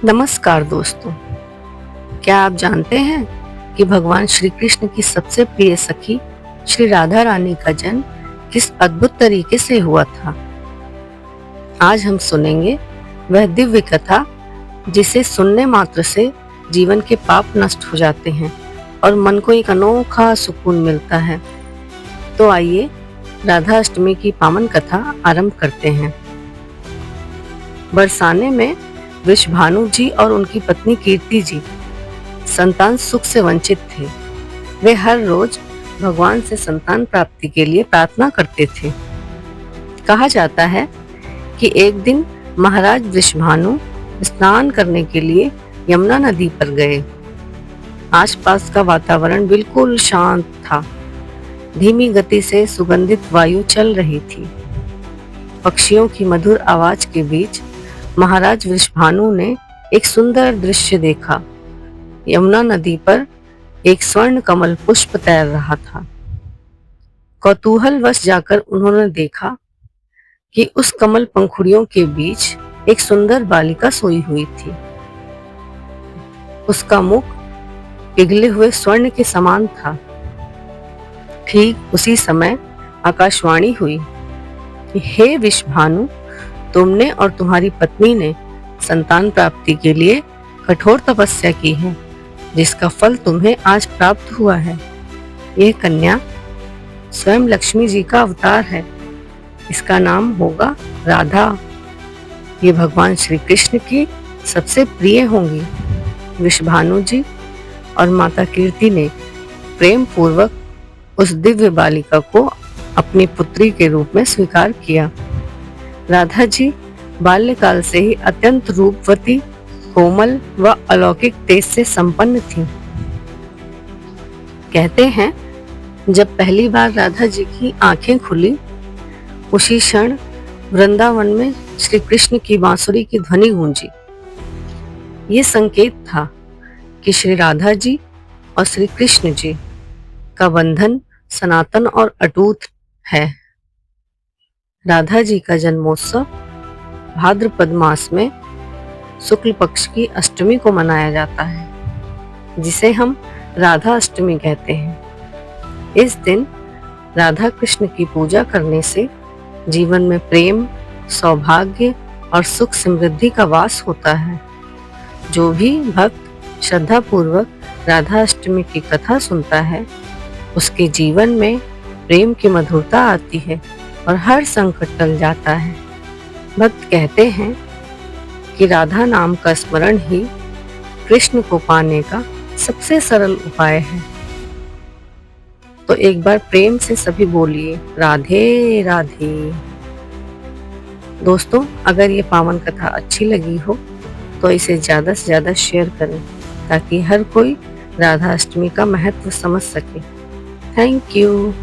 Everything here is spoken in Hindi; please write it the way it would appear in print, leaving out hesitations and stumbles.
नमस्कार दोस्तों, क्या आप जानते हैं कि भगवान श्री कृष्ण की सबसे प्रिय सखी श्री राधा रानी का जन्म किस अद्भुत तरीके से हुआ था। आज हम सुनेंगे वह दिव्य कथा जिसे सुनने मात्र से जीवन के पाप नष्ट हो जाते हैं और मन को एक अनोखा सुकून मिलता है। तो आइए राधा अष्टमी की पावन कथा आरंभ करते हैं। बरसाने में वृषभानु जी और उनकी पत्नी कीर्ति जी संतान सुख से वंचित थे। वे हर रोज भगवान से संतान प्राप्ति के लिए प्रार्थना करते थे। कहा जाता है कि एक दिन महाराज वृषभानु स्नान करने के लिए यमुना नदी पर गए। आसपास का वातावरण बिल्कुल शांत था। धीमी गति से सुगंधित वायु चल रही थी। पक्षियों की मधुर आवाज के बीच महाराज वृषभानु ने एक सुंदर दृश्य देखा। यमुना नदी पर एक स्वर्ण कमल पुष्प तैर रहा था। कौतूहलवश जाकर उन्होंने देखा कि उस कमल पंखुड़ियों के बीच एक सुंदर बालिका सोई हुई थी। उसका मुख पिघले हुए स्वर्ण के समान था। ठीक उसी समय आकाशवाणी हुई कि हे वृषभानु, तुमने और तुम्हारी पत्नी ने संतान प्राप्ति के लिए कठोर तपस्या की है, जिसका फल तुम्हें आज प्राप्त हुआ है। यह कन्या स्वयं लक्ष्मी जी का अवतार है। इसका नाम होगा राधा। ये भगवान श्री कृष्ण की सबसे प्रिय होंगी। वृषभानु जी और माता कीर्ति ने प्रेम पूर्वक उस दिव्य बालिका को अपनी पुत्री के रूप में स्वीकार किया। राधा जी बाल्यकाल से ही अत्यंत रूपवती, कोमल व अलौकिक तेज से संपन्न थीं। कहते हैं जब पहली बार राधा जी की आंखें खुली, उसी क्षण वृंदावन में श्री कृष्ण की बांसुरी की ध्वनि गूंजी। ये संकेत था कि श्री राधा जी और श्री कृष्ण जी का बंधन सनातन और अटूट है। राधा जी का जन्मोत्सव भाद्रपद मास में शुक्ल पक्ष की अष्टमी को मनाया जाता है, जिसे हम राधा अष्टमी कहते हैं। इस दिन राधा कृष्ण की पूजा करने से जीवन में प्रेम, सौभाग्य और सुख समृद्धि का वास होता है। जो भी भक्त श्रद्धा पूर्वक राधा अष्टमी की कथा सुनता है, उसके जीवन में प्रेम की मधुरता आती है और हर संकट टल जाता है। भक्त कहते हैं कि राधा नाम का स्मरण ही कृष्ण को पाने का सबसे सरल उपाय है। तो एक बार प्रेम से सभी बोलिए राधे राधे। दोस्तों, अगर ये पावन कथा अच्छी लगी हो तो इसे ज्यादा से ज्यादा शेयर करें, ताकि हर कोई राधा अष्टमी का महत्व समझ सके। Thank you.